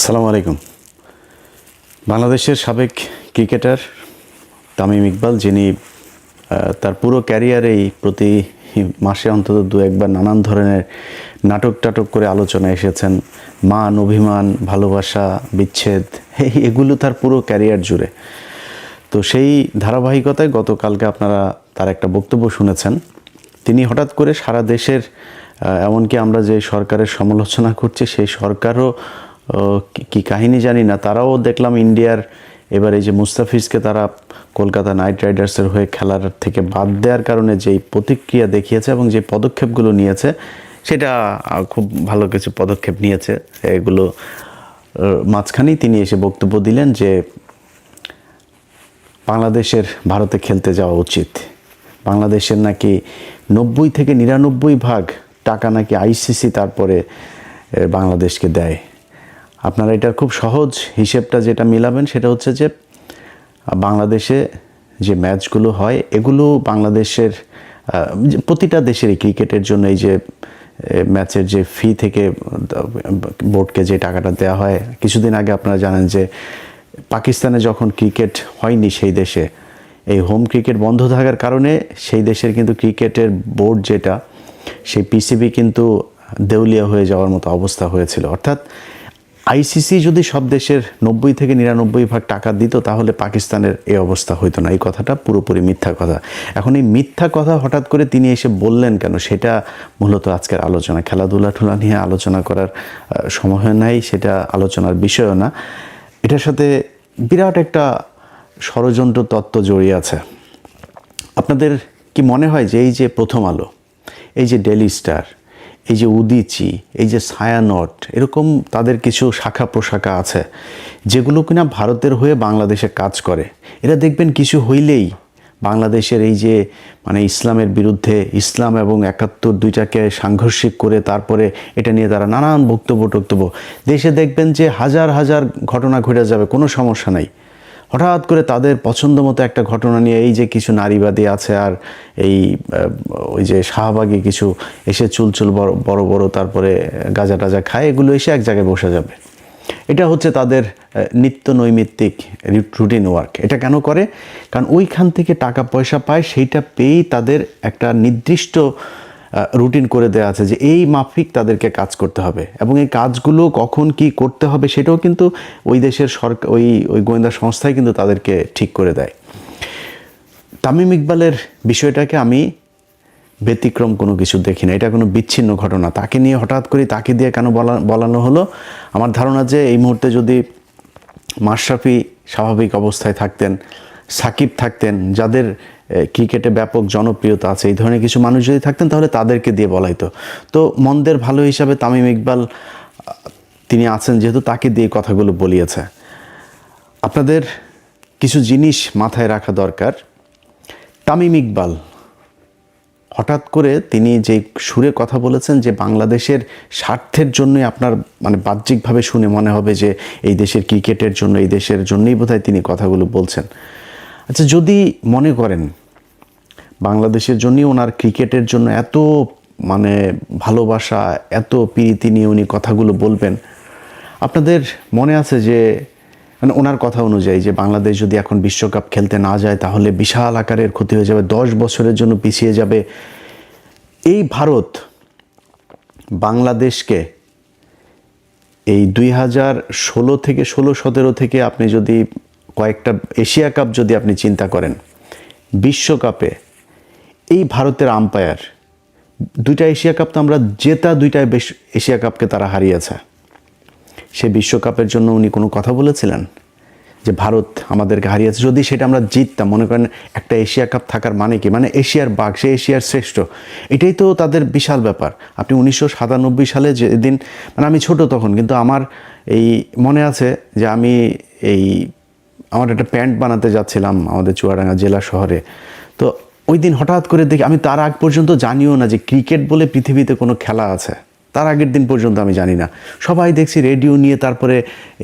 আসসালামু আলাইকুম। বাংলাদেশের সাবেক ক্রিকেটার তামিম ইকবাল, যিনি তার পুরো ক্যারিয়ারেই প্রতি মাসে অন্তত দু একবার নানান ধরনের নাটক করে আলোচনায় এসেছেন। মান, অভিমান, ভালোবাসা, বিচ্ছেদ, এগুলো তার পুরো ক্যারিয়ার জুড়ে। তো সেই ধারাবাহিকতায় গতকালকে আপনারা তার একটা বক্তব্য শুনেছেন। তিনি হঠাৎ করে সারা দেশের, এমনকি আমরা যে সরকারের সমালোচনা করছি সেই সরকারও কি কাহিনী জানি না, তারাও দেখলাম ইন্ডিয়ার এবার এই যে মুস্তাফিজকে তারা কলকাতা নাইট রাইডার্সের হয়ে খেলার থেকে বাদ দেওয়ার কারণে যেই প্রতিক্রিয়া দেখিয়েছে এবং যে পদক্ষেপগুলো নিয়েছে, সেটা খুব ভালো কিছু পদক্ষেপ নিয়েছে। এগুলো মাঝখানেই তিনি এসে বক্তব্য দিলেন যে বাংলাদেশের ভারতে খেলতে যাওয়া উচিত। বাংলাদেশের নাকি 90 থেকে 99% টাকা নাকি আইসিসি তারপরে বাংলাদেশকে দেয়। আপনারা এটার খুব সহজ হিসেবটা যেটা মিলাবেন সেটা হচ্ছে যে বাংলাদেশে যে ম্যাচগুলো হয় এগুলো বাংলাদেশের প্রতিটা দেশেরই ক্রিকেটের জন্য এই যে ম্যাচের যে ফি থেকে বোর্ডকে যে টাকাটা দেওয়া হয়, কিছুদিন আগে আপনারা জানেন যে পাকিস্তানে যখন ক্রিকেট হয়নি সেই দেশে, এই হোম ক্রিকেট বন্ধ থাকার কারণে সেই দেশের কিন্তু ক্রিকেটের বোর্ড যেটা, সেই পিসিবি কিন্তু দেউলিয়া হয়ে যাওয়ার মতো অবস্থা হয়েছিল। অর্থাৎ আইসিসি যদি সব দেশের 90 থেকে 99% টাকা দিত তাহলে পাকিস্তানের এই অবস্থা হইতো না। এই কথাটা পুরোপুরি মিথ্যা কথা। এখন এই মিথ্যা কথা হঠাৎ করে তিনি এসে বললেন কেন, সেটা মূলত আজকের আলোচনা। খেলাধুলা নিয়ে আলোচনা করার সময় নাই, সেটা আলোচনার বিষয়ও না। এটার সাথে বিরাট একটা ষড়যন্ত্র তত্ত্ব জড়িয়ে আছে। আপনাদের কি মনে হয় যে এই যে প্রথম আলো, এই যে ডেইলি স্টার, এই যে উদীচি, এই যে ছায়ানট, এরকম তাদের কিছু শাখা প্রশাখা আছে যেগুলো কিনা ভারতের হয়ে বাংলাদেশে কাজ করে, এরা দেখবেন কিছু হইলেই বাংলাদেশের এই যে ইসলামের বিরুদ্ধে, ইসলাম এবং 71 দুইটাকে সাংঘর্ষিক করে তারপরে এটা নিয়ে তারা নানান বক্তব্য দেশে দেখবেন যে হাজার হাজার ঘটনা ঘটে যাবে, কোনো সমস্যা নাই। হঠাৎ করে তাদের পছন্দ মতো একটা ঘটনা নিয়ে এই যে কিছু নারীবাদী আছে আর এই ওই যে শাহবাগী কিছু এসে চুলচুল বড় বড় তারপরে গাঁজা টাজা খায়, এগুলো এসে এক জায়গায় বসে যাবে। এটা হচ্ছে তাদের নিত্য নৈমিত্তিক রুটিন ওয়ার্ক। এটা কেন করে? কারণ ওইখান থেকে টাকা পয়সা পায়, সেইটা পেয়েই তাদের একটা নির্দিষ্ট রুটিন করে দেওয়া আছে যে এই মাফিক তাদেরকে কাজ করতে হবে, এবং এই কাজগুলো কখন কি করতে হবে সেটাও কিন্তু ওই দেশের সরকার, ওই গোয়েন্দা সংস্থাই কিন্তু তাদেরকে ঠিক করে দেয়। তামিম ইকবালের বিষয়টাকে আমি ব্যতিক্রম কোনো কিছু দেখি না, এটা কোনো বিচ্ছিন্ন ঘটনা। তাকে নিয়ে হঠাৎ করে তাকে দিয়ে কেন বলানো হলো? আমার ধারণা যে এই মুহূর্তে যদি মাশরাফি স্বাভাবিক অবস্থায় থাকতেন, সাকিব থাকতেন, যাদের ক্রিকেটে ব্যাপক জনপ্রিয়তা আছে, এই ধরনের কিছু মানুষ যদি থাকতেন তাহলে তাদেরকে দিয়ে বলাইতো। তো মন্দের ভালো হিসাবে তামিম ইকবাল তিনি আছেন যেহেতু, তাকে দিয়ে কথাগুলো বলিয়েছে। আপনাদের কিছু জিনিস মাথায় রাখা দরকার। তামিম ইকবাল হঠাৎ করে তিনি যে সুরে কথা বলেছেন যে বাংলাদেশের স্বার্থের জন্যই, আপনার বাহ্যিকভাবে শুনে মনে হবে যে এই দেশের ক্রিকেটের জন্য, এই দেশের জন্যই বোধহয় তিনি কথাগুলো বলছেন। আচ্ছা, যদি মনে করেন বাংলাদেশের জন্যই ওনার ক্রিকেটের জন্য এত ভালোবাসা, এত প্রীতি নিয়ে উনি কথাগুলো বলবেন, আপনাদের মনে আছে যে ওনার কথা অনুযায়ী যে বাংলাদেশ যদি এখন বিশ্বকাপ খেলতে না যায় তাহলে বিশাল আকারের ক্ষতি হয়ে যাবে, 10 বছরের জন্য পিছিয়ে যাবে। এই ভারত বাংলাদেশকে এই 2016 থেকে 16-17 থেকে আপনি যদি কয়েকটা এশিয়া কাপ যদি আপনি চিন্তা করেন, বিশ্বকাপে এই ভারতের আম্পায়ার, 2টা এশিয়া কাপ তো আমরা জেতা, 2টায় এশিয়া কাপকে তারা হারিয়েছে। সে বিশ্বকাপের জন্য উনি কোনো কথা বলেছিলেন যে ভারত আমাদেরকে হারিয়েছে? যদি সেটা আমরা জিততাম, মনে করেন একটা এশিয়া কাপ থাকার মানে কি, এশিয়ার বাঘ, সে এশিয়ার শ্রেষ্ঠ, এটাই তো তাদের বিশাল ব্যাপার। আপনি 1997 সালে যেদিন, আমি ছোট তখন, কিন্তু আমার এই মনে আছে যে আমি আমার একটা প্যান্ট বানাতে যাচ্ছিলাম আমাদের চুয়াডাঙ্গা জেলা শহরে। তো ওই দিন হঠাৎ করে দেখি, আমি তার আগ পর্যন্ত জানিও না যে ক্রিকেট বলে পৃথিবীতে কোনো খেলা আছে, তার আগের দিন পর্যন্ত আমি জানি না। সবাই দেখছি রেডিও নিয়ে, তারপরে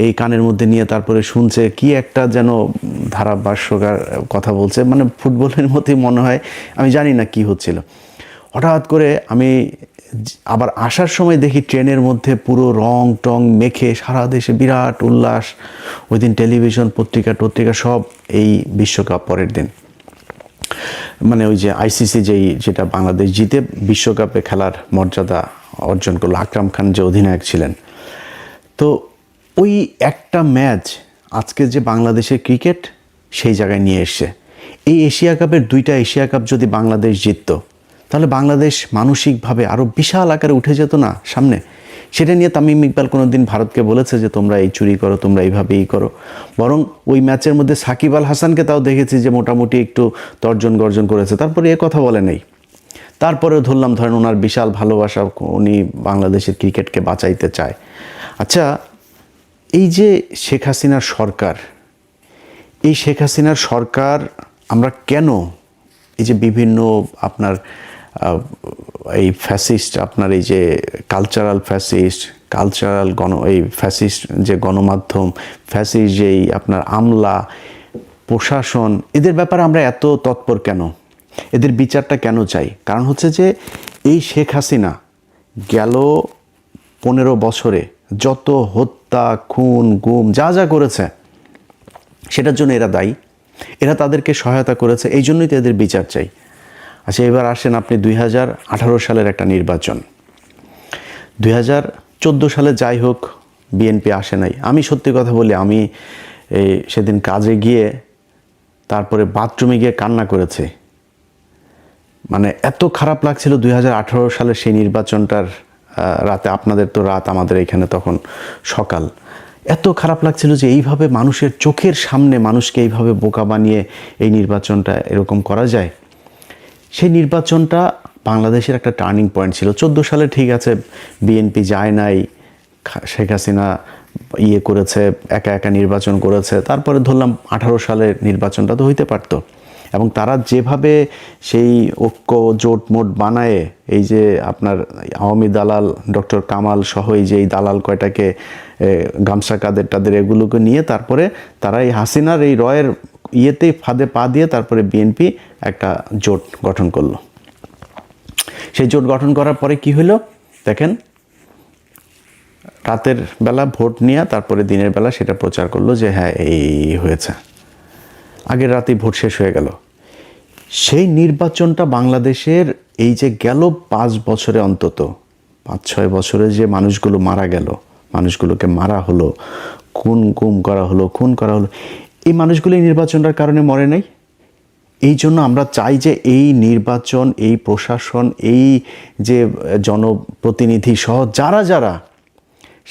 এই কানের মধ্যে নিয়ে তারপরে শুনছে কি একটা যেন ধারাভাষ্যকার কথা বলছে, ফুটবলের মতোই মনে হয়, আমি জানি না কি হচ্ছিল। হঠাৎ করে আমি আবার আসার সময় দেখি ট্রেনের মধ্যে পুরো রং টং মেখে সারা দেশে বিরাট উল্লাস। ওই দিন টেলিভিশন পত্রিকা সব এই বিশ্বকাপ পরের দিন, মানে ওই যে আইসিসি যেটা বাংলাদেশ জিতে বিশ্বকাপে খেলার মর্যাদা অর্জন করলো, আকরাম খান যে অধিনায়ক ছিলেন। তো ওই একটা ম্যাচ আজকে যে বাংলাদেশের ক্রিকেট সেই জায়গায় নিয়ে এসছে। এই এশিয়া কাপের 2টা এশিয়া কাপ যদি বাংলাদেশ জিতত, তাহলে বাংলাদেশ মানসিকভাবে আরও বিশাল আকারে উঠে যেত না সামনে। সেটা নিয়ে তামিম ইকবাল কোনো দিন ভারতকে বলেছে যে তোমরা এই চুরি করো, তোমরা এইভাবেই করো। বরং ওই ম্যাচের মধ্যে সাকিব আল হাসানকে তাও দেখেছি যে মোটামুটি একটু তর্জন গর্জন করেছে, তারপরে এ কথা বলে নেই। তারপরেও ধরেন ওনার বিশাল ভালোবাসা, উনি বাংলাদেশের ক্রিকেটকে বাঁচাইতে চায়। আচ্ছা, এই যে শেখ হাসিনার সরকার, এই শেখ হাসিনার সরকার আমরা কেন এই যে বিভিন্ন আপনার এই ফ্যাসিস্ট, আপনার এই যে কালচারাল এই ফ্যাসিস্ট যে গণমাধ্যম, ফ্যাসিস্ট যেই আপনার আমলা প্রশাসন, এদের ব্যাপারে আমরা এত তৎপর কেন? এদের বিচারটা কেন চাই? কারণ হচ্ছে যে এই শেখ হাসিনা গেল 15 বছরে যত হত্যা, খুন, গুম যা করেছে সেটার জন্য এরা দায়ী, এরা তাদেরকে সহায়তা করেছে, এই জন্যই তো এদের বিচার চাই। আচ্ছা, এবার আসেন আপনি 2018 সালের একটা নির্বাচন, 2014 সালে যাই হোক বিএনপি আসে নাই। আমি সত্যি কথা বলি, আমি সেদিন কাজে গিয়ে তারপরে বাথরুমে গিয়ে কান্না করেছে। মানে এত খারাপ লাগছিল 2018 সালের সেই নির্বাচনটার রাতে। আপনাদের তো রাত, আমাদের এখানে তখন সকাল। এত খারাপ লাগছিল যে এইভাবে মানুষের চোখের সামনে মানুষকে এইভাবে বোকা বানিয়ে এই নির্বাচনটা এরকম করা যায়। সেই নির্বাচনটা বাংলাদেশের একটা টার্নিং পয়েন্ট ছিল। 14 সালে ঠিক আছে বিএনপি যায় নাই, শেখ হাসিনা করেছে, একা নির্বাচন করেছে। তারপরে ধরলাম 18 সালের নির্বাচনটা তো হইতে পারতো। এবং তারা যেভাবে সেই ঐক্য জোট মোট বানায়, এই যে আপনার আওয়ামী দালাল ডক্টর কামাল সহ এই যে এই দালাল কয়টাকে গামছা কাদের টাদের এগুলোকে নিয়ে তারপরে তারা এই হাসিনার এই রয়ের ফাঁদে পা দিয়ে তারপরে বিএনপি একটা জোট গঠন করলো। সেই জোট গঠন করার পরে কি হলো দেখেন, রাতের বেলা ভোট নিয়ে তারপরে দিনের বেলা সেটা প্রচার করলো যে হ্যাঁ এই হয়েছে, আগের রাতেই ভোট শেষ হয়ে গেল। সেই নির্বাচনটা বাংলাদেশের এই যে গেল 5 বছরে, অন্তত 5-6 বছরে যে মানুষগুলো মারা গেল, মানুষগুলোকে মারা হলো, খুন করা হলো, এই মানুষগুলো এই নির্বাচনটার কারণে মরে নাই। এই জন্য আমরা চাই যে এই নির্বাচন, এই প্রশাসন, এই যে জনপ্রতিনিধি সহ যারা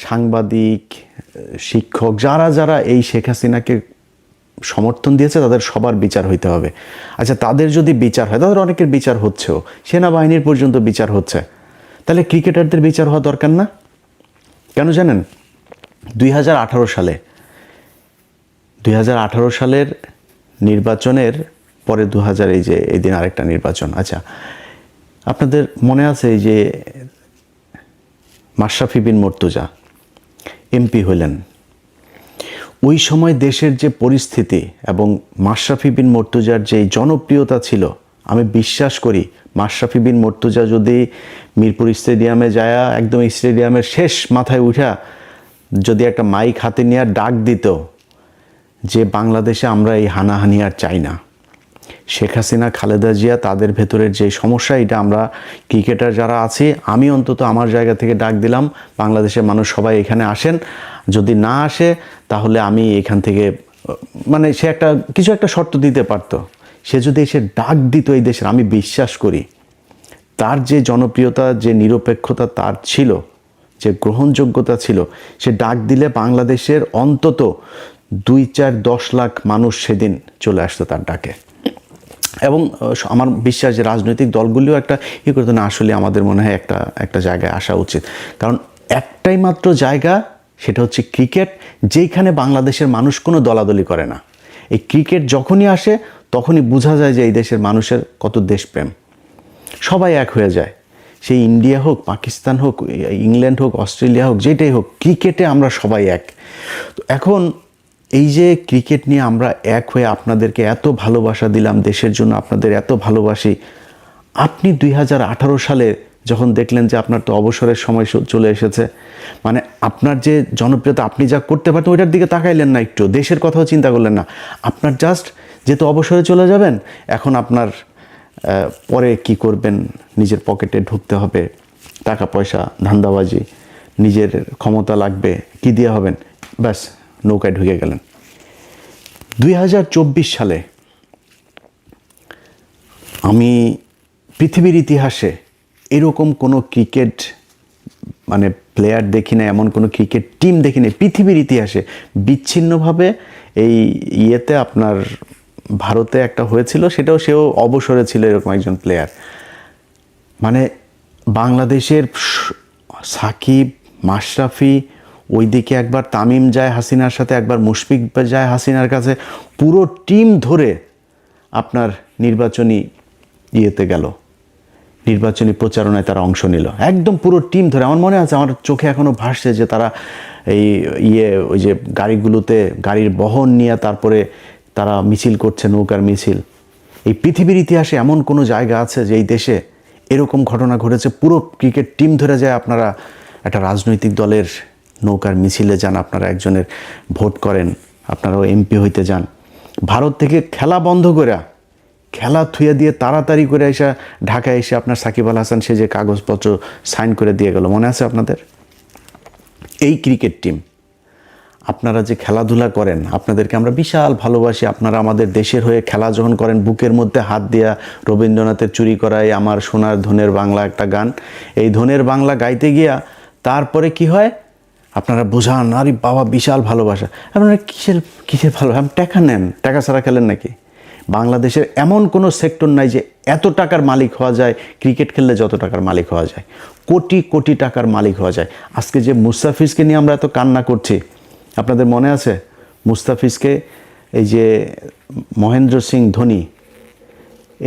সাংবাদিক, শিক্ষক, যারা এই শেখ হাসিনাকে সমর্থন দিয়েছে তাদের সবার বিচার হইতে হবে। আচ্ছা, তাদের যদি বিচার হয়, তাদের অনেকের বিচার হচ্ছেও, সেনাবাহিনীর পর্যন্ত বিচার হচ্ছে, তাহলে ক্রিকেটারদের বিচার হওয়া দরকার না? কেন জানেন? 2018 সালের নির্বাচনের পরে এই দিন আরেকটা নির্বাচন। আচ্ছা, আপনাদের মনে আছে এই যে মাশরাফি বিন মুর্তজা এমপি হলেন, ওই সময় দেশের যে পরিস্থিতি এবং মাশরাফি বিন মুর্তজার যে জনপ্রিয়তা ছিল, আমি বিশ্বাস করি মাশরাফি বিন মুর্তজা যদি মিরপুর স্টেডিয়ামে যায়, একদম স্টেডিয়ামের শেষ মাথায় উঠা যদি একটা মাইক হাতে নিয়ে ডাক দিত যে বাংলাদেশে আমরা এই হানাহানি আর চাই না, শেখ হাসিনা, খালেদা জিয়া, তাদের ভেতরের যে সমস্যা, এটা আমরা ক্রিকেটার যারা আছি, আমি অন্তত আমার জায়গা থেকে ডাক দিলাম, বাংলাদেশের মানুষ সবাই এখানে আসেন, যদি না আসে তাহলে আমি এখান থেকে, মানে সে কিছু একটা শর্ত দিতে পারতো। সে যদি এসে ডাক দিত এই দেশের, আমি বিশ্বাস করি তার যে জনপ্রিয়তা, যে নিরপেক্ষতা তার ছিল, যে গ্রহণযোগ্যতা ছিল, সে ডাক দিলে বাংলাদেশের অন্তত 2-4-10 লাখ মানুষ সেদিন চলে আসতো তার ডাকে। এবং আমার বিশ্বাস যে রাজনৈতিক দলগুলিও একটা করতো না, আসলে আমাদের মনে হয় একটা জায়গায় আসা উচিত। কারণ একটাই মাত্র জায়গা, সেটা হচ্ছে ক্রিকেট, যেখানে বাংলাদেশের মানুষ কোনো দলাদলি করে না। এই ক্রিকেট যখনই আসে তখনই বোঝা যায় যে এই দেশের মানুষের কত দেশপ্রেম, সবাই এক হয়ে যায়। সেই ইন্ডিয়া হোক, পাকিস্তান হোক, ইংল্যান্ড হোক, অস্ট্রেলিয়া হোক, যেটাই হোক, ক্রিকেটে আমরা সবাই এক। এখন এই যে ক্রিকেট নিয়ে আমরা এক হয়ে আপনাদেরকে এত ভালোবাসা দিলাম, দেশের জন্য আপনাদের এত ভালোবাসি, আপনি 2018 সালে যখন দেখলেন যে আপনার তো অবসরের সময় চলে এসেছে, মানে আপনার যে জনপ্রিয়তা, আপনি যা করতে পারতেন ওইটার দিকে তাকাইলেন না, একটু দেশের কথাও চিন্তা করলেন না। আপনার জাস্ট যেহেতু অবসরে চলে যাবেন, এখন আপনার পরে কি করবেন, নিজের পকেটে ঢুকতে হবে, টাকা পয়সা, ধান্দাবাজি, নিজের ক্ষমতা লাগবে, কি দিয়ে হবেন, ব্যাস নৌকায় ঢুকে গেলেন। 2024 সালে আমি পৃথিবীর ইতিহাসে এরকম কোনো ক্রিকেট মানে প্লেয়ার দেখি না, এমন কোনো ক্রিকেট টিম দেখি না পৃথিবীর ইতিহাসে। বিচ্ছিন্নভাবে এই ইয়েতে আপনার ভারতে একটা হয়েছিল, সেও অবসরে ছিল এরকম একজন প্লেয়ার। মানে বাংলাদেশের সাকিব, মাশরাফি, ওইদিকে একবার তামিম যায় হাসিনার সাথে, একবার মুশফিক যায় হাসিনার কাছে, পুরো টিম ধরে আপনার নির্বাচনী ইয়েতে গেল, নির্বাচনী প্রচারণায় তারা অংশ নিল, একদম পুরো টিম ধরে। আমার মনে আছে, আমার চোখে এখনও ভাসছে যে তারা এই ওই যে গাড়িগুলোতে, গাড়ির বহন নিয়ে তারপরে তারা মিছিল করছে, নৌকার মিছিল। এই পৃথিবীর ইতিহাসে এমন কোনো জায়গা আছে যে এই দেশে এরকম ঘটনা ঘটেছে, পুরো ক্রিকেট টিম ধরে যায়, আপনারা একটা রাজনৈতিক দলের নৌকার মিছিলে যান, আপনারা একজনের ভোট করেন, আপনারাও এমপি হইতে যান, ভারত থেকে খেলা বন্ধ করে, খেলা থুয়ে দিয়ে তাড়াতাড়ি করে এসে ঢাকায় এসে আপনার সাকিব আল হাসান সে যে কাগজপত্র সাইন করে দিয়ে গেল, মনে আছে আপনাদের? এই ক্রিকেট টিম, আপনারা যে খেলাধুলা করেন, আপনাদেরকে আমরা বিশাল ভালোবাসি। আপনারা আমাদের দেশের হয়ে খেলা যখন করেন, বুকের মধ্যে হাত দিয়া রবীন্দ্রনাথের চুরি করায় আমার সোনার ধনের বাংলা একটা গান, এই ধনের বাংলা গাইতে গিয়া তারপরে কি হয়, আপনারা বোঝান, আরে বাবা বিশাল ভালোবাসা। আপনারা কিসের ভালোবাসা? টাকা নেন, টাকা ছাড়া খেলেন নাকি? বাংলাদেশের এমন কোনো সেক্টর নাই যে এত টাকার মালিক হওয়া যায়, ক্রিকেট খেললে যত টাকার মালিক হওয়া যায়, কোটি কোটি টাকার মালিক হওয়া যায়। আজকে যে মুস্তাফিজকে নিয়ে আমরা এত কান্না করছি, আপনাদের মনে আছে? মুস্তাফিজকে এই যে মহেন্দ্র সিং ধোনি,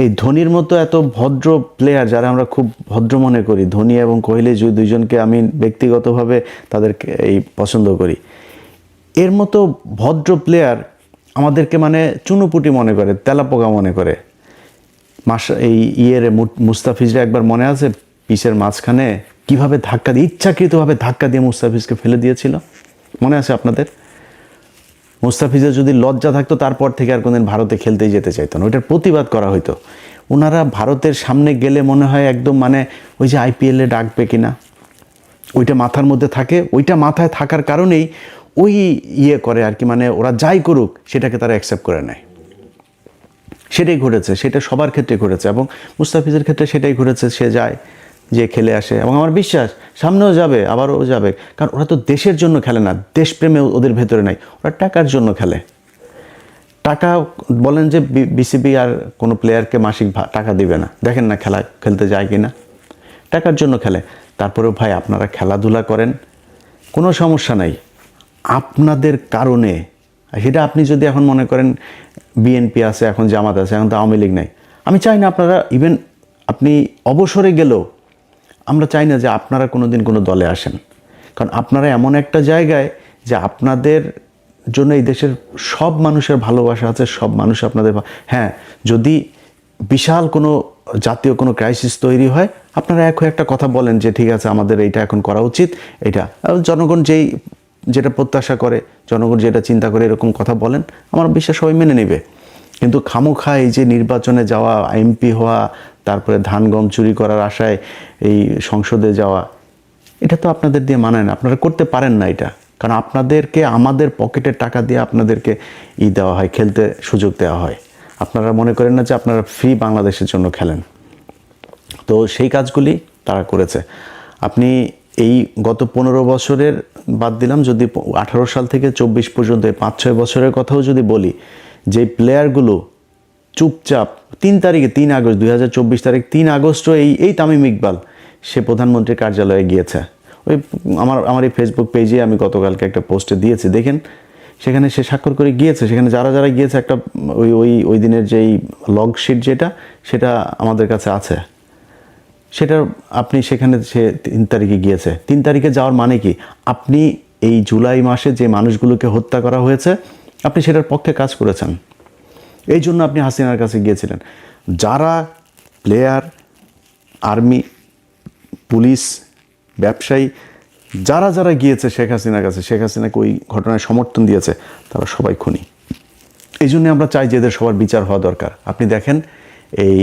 এই ধোনির মতো এত ভদ্র প্লেয়ার যারা আমরা খুব ভদ্র মনে করি, ধোনি এবং কোহলি দুইজনকে আমি ব্যক্তিগতভাবে তাদেরকে এই পছন্দ করি, এর মতো ভদ্র প্লেয়ার আমাদেরকে মানে চুনোপুটি মনে করে, তেলাপোকা মনে করে। এই মুস্তাফিজরা একবার মনে আছে পিচের মাঝখানে কিভাবে ধাক্কা দিয়ে, ইচ্ছাকৃতভাবে ধাক্কা দিয়ে মুস্তাফিজকে ফেলে দিয়েছিল, মনে আছে আপনাদের? মুস্তাফিজের যদি লজ্জা থাকতো তারপর থেকে আর কোনদিন ভারতে খেলতেই যেতে চাইতো না, ওইটার প্রতিবাদ করা হইতো। ওনারা ভারতের সামনে গেলে মনে হয় একদম মানে ওই যে আইপিএলে ডাকবে কিনা ওইটা মাথার মধ্যে থাকে, ওইটা মাথায় থাকার কারণেই ওই করে আর কি, মানে ওরা যাই করুক সেটাকে তারা অ্যাকসেপ্ট করে নেয়। সেটাই ঘটেছে, সেটা সবার ক্ষেত্রে ঘটেছে, এবং মুস্তাফিজের ক্ষেত্রে সেটাই ঘটেছে। সে যায়, যে খেলে আসে, এবং আমার বিশ্বাস সামনেও যাবে, আবারও যাবে, কারণ ওরা তো দেশের জন্য খেলে না, দেশপ্রেমে ওদের ভেতরে নাই, ওরা টাকার জন্য খেলে। টাকা বলেন যে বিসিবি আর কোনো প্লেয়ারকে মাসিক টাকা দিবে না, দেখেন না খেলা খেলতে যায় কি না, টাকার জন্য খেলে। তারপরেও ভাই আপনারা খেলাধুলা করেন, কোনো সমস্যা নাই, আপনাদের কারণে। সেটা আপনি যদি এখন মনে করেন বিএনপি আছে, এখন জামাত আছে, এখন তো আওয়ামী লীগ নাই, আমি চাই না আপনারা, ইভেন আপনি অবসরে গেলেও আমরা চাই না যে আপনারা কোনো দিন কোনো দলে আসেন, কারণ আপনারা এমন একটা জায়গায় যে আপনাদের জন্য এই দেশের সব মানুষের ভালোবাসা আছে, সব মানুষ আপনাদের। হ্যাঁ, যদি বিশাল কোনো জাতীয় কোনো ক্রাইসিস তৈরি হয়, আপনারা একটা কথা বলেন যে ঠিক আছে আমাদের এইটা এখন করা উচিত, এটা জনগণ যেটা প্রত্যাশা করে, জনগণ যেটা চিন্তা করে, এরকম কথা বলেন, আমার বিশ্বাস সবাই মেনে নেবে। কিন্তু খামোখা এই যে নির্বাচনে যাওয়া, এমপি হওয়া, তারপরে ধান গম চুরি করার আশায় এই সংসদে যাওয়া, এটা তো আপনাদের দিয়ে মানায় না, আপনারা করতে পারেন না এটা, কারণ আপনাদেরকে আমাদের পকেটের টাকা দিয়ে আপনাদেরকে দেওয়া হয়, খেলতে সুযোগ দেওয়া হয়। আপনারা মনে করেন না যে আপনারা ফ্রি বাংলাদেশের জন্য খেলেন। তো সেই কাজগুলি তারা করেছে। আপনি এই গত 15 বছরের বাদ দিলাম, যদি 18 সাল থেকে 24 পর্যন্ত 5-6 বছরের কথাও যদি বলি, যে প্লেয়ারগুলো চুপচাপ 3 আগস্ট 2024 তারিখ 3 আগস্টও এই তামিম ইকবাল সে প্রধানমন্ত্রীর কার্যালয়ে গিয়েছে। ওই আমার এই ফেসবুক পেজে আমি গতকালকে একটা পোস্টে দিয়েছি, দেখেন সেখানে সে স্বাক্ষর করে গিয়েছে। সেখানে যারা যারা গিয়েছে একটা ওই দিনের যেই লগ শিট সেটা আমাদের কাছে আছে, সেটা আপনি সেখানে সে 3 তারিখে গিয়েছে। 3 তারিখে যাওয়ার মানে কি, আপনি এই জুলাই মাসে যে মানুষগুলোকে হত্যা করা হয়েছে আপনি সেটার পক্ষে কাজ করেছেন, এই জন্য আপনি হাসিনার কাছে গিয়েছিলেন। যারা প্লেয়ার, আর্মি, পুলিশ, ব্যবসায়ী, যারা যারা গিয়েছে শেখ হাসিনার কাছে, শেখ হাসিনাকে ওই ঘটনায় সমর্থন দিয়েছে, তারা সবাই খুনি। এই জন্য আমরা চাই যে এদের সবার বিচার হওয়া দরকার। আপনি দেখেন এই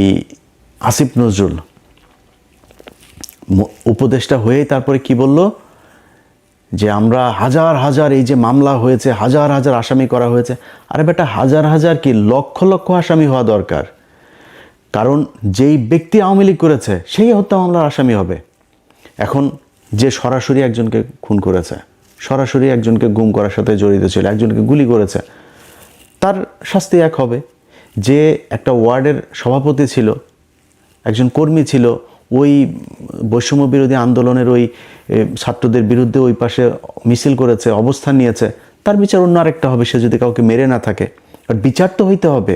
আসিফ নজরুল উপদেষ্টা হয়েই তারপরে কি বলল, যে আমরা হাজার হাজার এই যে মামলা হয়েছে, হাজার হাজার আসামি করা হয়েছে। আরে বেটা, হাজার হাজার কি, লক্ষ লক্ষ আসামি হওয়া দরকার। কারণ যেই ব্যক্তি আওয়ামী লীগ করেছে সেই হত্যা মামলার আসামি হবে। এখন যে সরাসরি একজনকে খুন করেছে, সরাসরি একজনকে গুম করার সাথে জড়িত ছিল, একজনকে গুলি করেছে, তার শাস্তি এক হবে। যে একটা ওয়ার্ডের সভাপতি ছিল, একজন কর্মী ছিল, ওই বৈষম্য বিরোধী আন্দোলনের ওই ছাত্রদের বিরুদ্ধে ওই পাশে মিছিল করেছে, অবস্থান নিয়েছে, তার বিচার অন্য আরেকটা হবে, সে যদি কাউকে মেরে না থাকে। বাট বিচার তো হইতে হবে।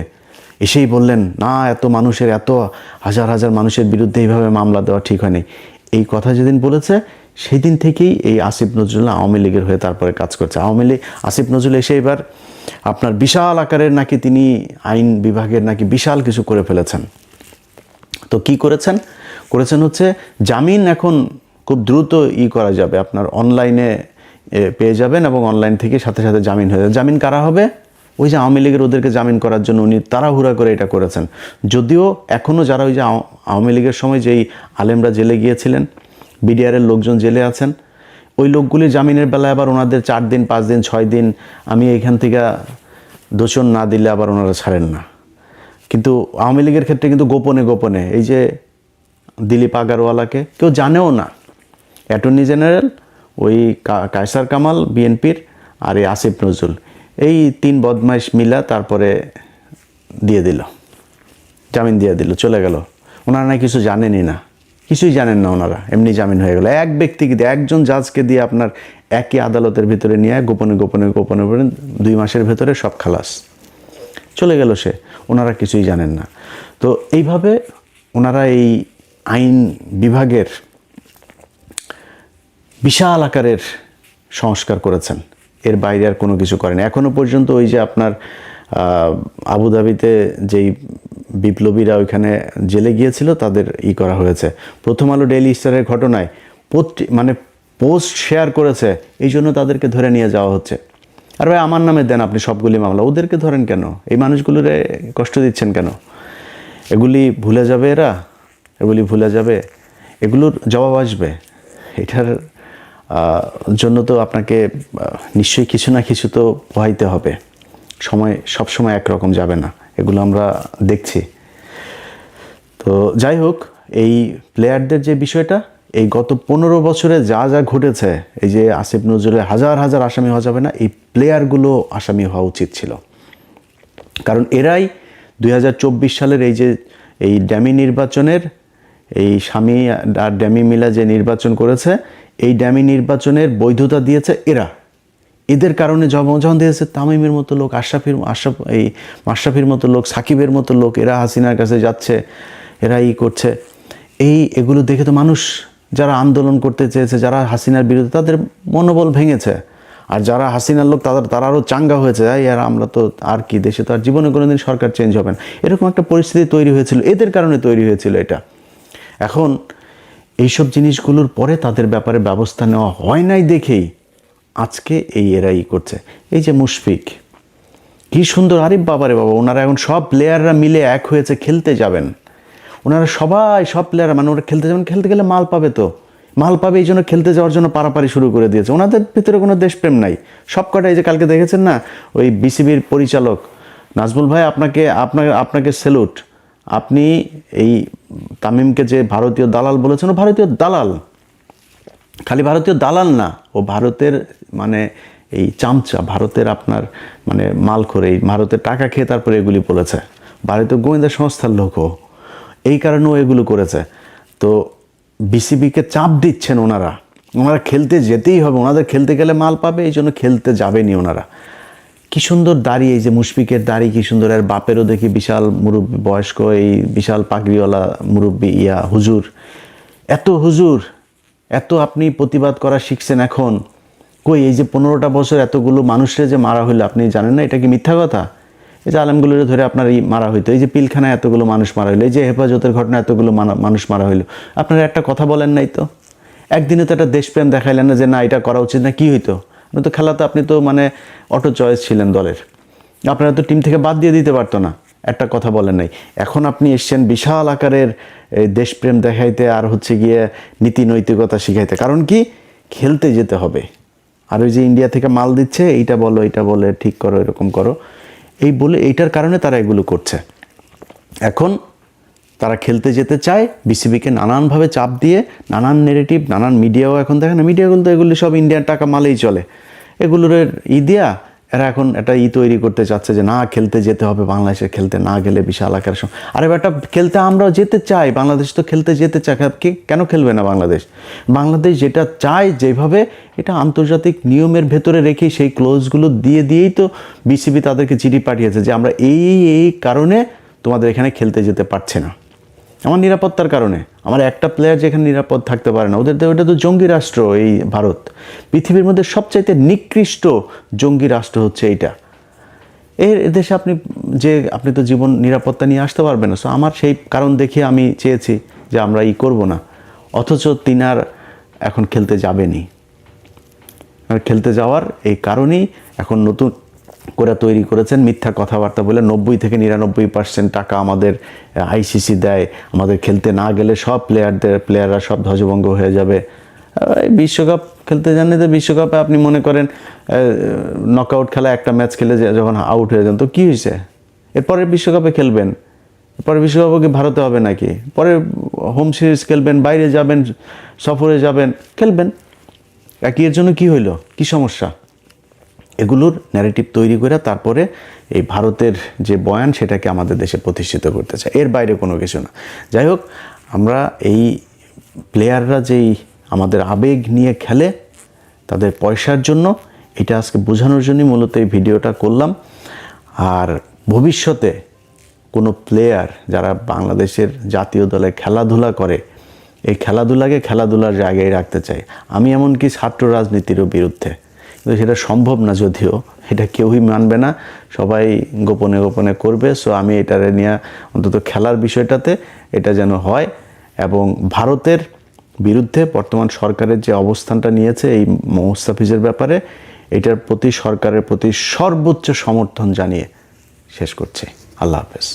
এসেই বললেন না, এত মানুষের, এত হাজার হাজার মানুষের বিরুদ্ধে এইভাবে মামলা দেওয়া ঠিক হয়নি, এই কথা যেদিন বলেছে সেই দিন থেকেই এই আসিফ নজরুল আওয়ামী লীগের হয়ে তারপরে কাজ করছে। আওয়ামী লীগ, আসিফ নজরুল এসে এবার আপনার বিশাল আকারের নাকি তিনি আইন বিভাগের নাকি বিশাল কিছু করে ফেলেছেন। তো কি করেছেন হচ্ছে জামিন এখন খুব দ্রুত করা যাবে, আপনার অনলাইনে পেয়ে যাবেন এবং অনলাইন থেকে সাথে সাথে জামিন হয়ে যাবে। জামিন কারা হবে? ওই যে আওয়ামী লীগের, ওদেরকে জামিন করার জন্য উনি তাড়াহুড়া করে এটা করেছেন। যদিও এখনও যারা ওই যে আওয়ামী লীগের সময় যেই আলেমরা জেলে গিয়েছিলেন, বিডিআরের লোকজন জেলে আছেন, ওই লোকগুলির জামিনের বেলায় আবার ওনাদের 4 দিন 5 দিন 6 দিন আমি এইখান থেকে দোষণ না দিলে আবার ওনারা ছাড়েন না। কিন্তু আওয়ামী লীগের ক্ষেত্রে কিন্তু গোপনে গোপনে, এই যে দিলীপ আগারওয়ালাকে কেউ জানেও না, অ্যাটর্নি জেনারেল, ওই কায়সার কামাল বিএনপির, আর এই আসিফ নজরুল, এই 3 বদমাইশ মিলা তারপরে দিয়ে দিল, জামিন দিয়ে দিল, চলে গেল। ওনারা না কিছু জানেনই না, কিছুই জানেন না ওনারা, এমনি জামিন হয়ে গেল। এক ব্যক্তিকে দিয়ে, একজন জাজকে দিয়ে আপনার একই আদালতের ভিতরে নিয়ে গোপনে গোপনে গোপনে গোপনে 2 মাসের ভেতরে সব খালাস, চলে গেল সে। ওনারা কিছুই জানেন না। তো এইভাবে ওনারা এই আইন বিভাগের বিশাল আকারের সংস্কার করেছেন, এর বাইরে আর কোনো কিছু করেন। এখনও পর্যন্ত ওই যে আপনার আবুধাবিতে যেই বিপ্লবীরা ওইখানে জেলে গিয়েছিল তাদের করা হয়েছে। প্রথম আলো ডেইলি স্টারের ঘটনায় মানে পোস্ট শেয়ার করেছে, এই জন্য তাদেরকে ধরে নিয়ে যাওয়া হচ্ছে। আর ভাই আমার নামে দেন আপনি সবগুলি মামলা, ওদেরকে ধরেন কেন? এই মানুষগুলোরে কষ্ট দিচ্ছেন কেন? এগুলি ভুলে যাবে এরা, এগুলি ভুলে যাবে, এগুলোর জবাব আসবে। এটার জন্য তো আপনাকে নিশ্চয়ই কিছু না কিছু তো পোহাইতে হবে। সময় সবসময় একরকম যাবে না, এগুলো আমরা দেখছি। তো যাই হোক, এই প্লেয়ারদের যে বিষয়টা, এই গত 15 বছরে যা যা ঘটেছে, এই যে আসিফ নজরুলের হাজার হাজার আসামি হওয়া যাবে না, এই প্লেয়ারগুলো আসামি হওয়া উচিত ছিল। কারণ এরাই 2024 সালের এই যে এই ড্যামি নির্বাচনের, এই স্বামী আর ড্যামি মিলা যে নির্বাচন করেছে, এই ড্যামি নির্বাচনের বৈধতা দিয়েছে এরা। এদের কারণে যখন দিয়েছে তামিমের মতো লোক, মাশরাফির মতো লোক, সাকিবের মতো লোক, এরা হাসিনার কাছে যাচ্ছে, এরা করছে, এগুলো দেখে তো মানুষ যারা আন্দোলন করতে চেয়েছে, যারা হাসিনার বিরুদ্ধে, তাদের মনোবল ভেঙেছে। আর যারা হাসিনার লোক তারা আরও চাঙ্গা হয়েছে, আর আমরা তো আর কি, দেশে তো আর জীবনে কোনোদিন সরকার চেঞ্জ হবে না, এরকম একটা পরিস্থিতি তৈরি হয়েছিল, এদের কারণে তৈরি হয়েছিল এটা। এখন এইসব জিনিসগুলোর পরে তাদের ব্যাপারে ব্যবস্থা নেওয়া হয় নাই দেখেই আজকে এরাই করছে। এই যে মুশফিক, কি সুন্দর, আরে বাবারে বাবা, ওনারা এখন সব প্লেয়াররা মিলে এক হয়েছে, খেলতে যাবেন। ওনারা সবাই, সব প্লেয়াররা, মানে ওরা খেলতে যাবেন, খেলতে গেলে মাল পাবে, তো মাল পাবে, এই জন্য খেলতে যাওয়ার জন্য পারাপারি শুরু করে দিয়েছে। ওনাদের ভিতরে কোনো দেশপ্রেম নাই। সব কটা, এই যে কালকে দেখেছেন না, ওই বিসিবির পরিচালক নাজমুল ভাই, আপনাকে স্যালুট। আপনি এই তামিমকে যে ভারতীয় দালাল বলেছেন, ও ভারতীয় দালাল, খালি ভারতীয় দালাল না, ও ভারতের মানে এই চামচা, ভারতের আপনার মানে মালখোর, এই ভারতের টাকা খেয়ে তারপরে এগুলি বলেছে। ভারতীয় গোয়েন্দা সংস্থার লোকও, এই কারণেও এগুলো করেছে। তো বিসিবিকে চাপ দিচ্ছেন ওনারা খেলতে যেতেই হবে, ওনাদের খেলতে গেলে মাল পাবে, এই জন্য খেলতে যাবেনি ওনারা। কি সুন্দর দাড়ি, এই যে মুশফিকের দাড়ি কি সুন্দর, আর বাপেরও দেখি বিশাল মুরব্বী, বয়স্ক, এই বিশাল পাগড়িওয়ালা মুরব্বী, হুজুর, এত আপনি প্রতিবাদ করা শিখছেন এখন। কই, এই যে 15টা বছর এতগুলো মানুষের যে মারা হইলো, আপনি জানেন না এটা কি মিথ্যা কথা? এই যে আলেমগুলোরে ধরে আপনার মারা হইতো, এই যে পিলখানায় এতগুলো মানুষ মারা হইলো, এই যে হেফাজতের ঘটনা এতগুলো মানুষ মারা হইলো, আপনারা একটা কথা বলেন নাই তো। একদিনে তো একটা দেশপ্রেম দেখাইলেন না যে না এটা করা উচিত না, কি হইতো? আপনি তো খেলাতে আপনি তো মানে অটো চয়েস ছিলেন দলের, আপনারা তো টিম থেকে বাদ দিয়ে দিতে পারতো না, একটা কথা বলেন নাই। এখন আপনি এসছেন বিশাল আকারের দেশপ্রেম দেখাইতে আর হচ্ছে গিয়ে নীতি নৈতিকতা শিখাইতে। কারণ কি, খেলতে যেতে হবে। আর ওই যে ইন্ডিয়া থেকে মাল দিচ্ছে, এইটা বলো এইটা বলে ঠিক করো এরকম করো, এই বলে এইটার কারণে তারা এগুলো করছে। এখন তারা খেলতে যেতে চায়, বিসিবিকে নানানভাবে চাপ দিয়ে, নানান নেগেটিভ, নানান মিডিয়াও এখন দেখে না, মিডিয়াগুলো তো এগুলো সব ইন্ডিয়ান টাকা মালেই চলে, এগুলোর দিয়া এরা এখন একটা তৈরি করতে চাচ্ছে যে না খেলতে যেতে হবে, বাংলাদেশে খেলতে না গেলে বিশাল আকার। আরে বেটা, খেলতে আমরাও যেতে চাই, বাংলাদেশ তো খেলতে যেতে চায়, কেন খেলবে না বাংলাদেশ? বাংলাদেশ যেটা চায় যেভাবে, এটা আন্তর্জাতিক নিয়মের ভেতরে রেখে সেই ক্লোজগুলো দিয়েই তো বিসিবি তাদেরকে চিঠি পাঠিয়েছে যে আমরা এই কারণে তোমাদের এখানে খেলতে যেতে পারছে না, আমার নিরাপত্তার কারণে। আমার একটা প্লেয়ার যেখানে নিরাপদ থাকতে পারে না, ওটা তো জঙ্গি রাষ্ট্র এই ভারত। পৃথিবীর মধ্যে সবচাইতে নিকৃষ্ট জঙ্গি রাষ্ট্র হচ্ছে এইটা। এর দেশে আপনি তো জীবন নিরাপত্তা নিয়ে আসতে পারবেন না। সো আমার সেই কারণ দেখিয়ে আমি চেয়েছি যে আমরা করব না, অথচ তিনার এখন খেলতে যাবেনি। খেলতে যাওয়ার এই কারণেই এখন নতুন করে তৈরি করেছেন মিথ্যা কথাবার্তা বলে 90 থেকে 99% টাকা আমাদের আইসিসি দেয়, আমাদের খেলতে না গেলে সব প্লেয়াররা সব ধ্বজভঙ্গ হয়ে যাবে। বিশ্বকাপ খেলতে জানলে তো বিশ্বকাপে আপনি মনে করেন নকআউট খেলা একটা ম্যাচ খেলে যখন আউট হয়ে যান তো কী হয়েছে? এরপরে বিশ্বকাপে খেলবেন, পরে বিশ্বকাপে কি ভারতে হবে নাকি? পরে হোম সিরিজ খেলবেন, বাইরে যাবেন, সফরে যাবেন, খেলবেন। এর জন্য কি হইলো, কি সমস্যা? এগুলোর ন্যারেটিভ তৈরি করে তারপরে এই ভারতের যে বয়ান সেটাকে আমাদের দেশে প্রতিষ্ঠিত করতে চায়, এর বাইরে কোনো কিছু না। যাই হোক, আমরা এই প্লেয়াররা যেই আমাদের আবেগ নিয়ে খেলে তাদের পয়সার জন্য, এটা আজকে বোঝানোর জন্যই মূলত এই ভিডিওটা করলাম। আর ভবিষ্যতে কোনো প্লেয়ার যারা বাংলাদেশের জাতীয় দলে খেলাধুলা করে, এই খেলাধুলাকে খেলাধুলার জায়গায় রাখতে চাই। আমি এমনকি ছাত্র রাজনীতিরও বিরুদ্ধে, কিন্তু সেটা সম্ভব না, যদিও এটা কেউই মানবে না, সবাই গোপনে গোপনে করবে। সো আমি এটারে নিয়ে অন্তত খেলার বিষয়টাতে এটা যেন হয়। এবং ভারতের বিরুদ্ধে বর্তমান সরকারের যে অবস্থানটা নিয়েছে এই মুস্তাফিজের ব্যাপারে, এটার প্রতি সরকারের প্রতি সর্বোচ্চ সমর্থন জানিয়ে শেষ করছি। আল্লাহ হাফেজ।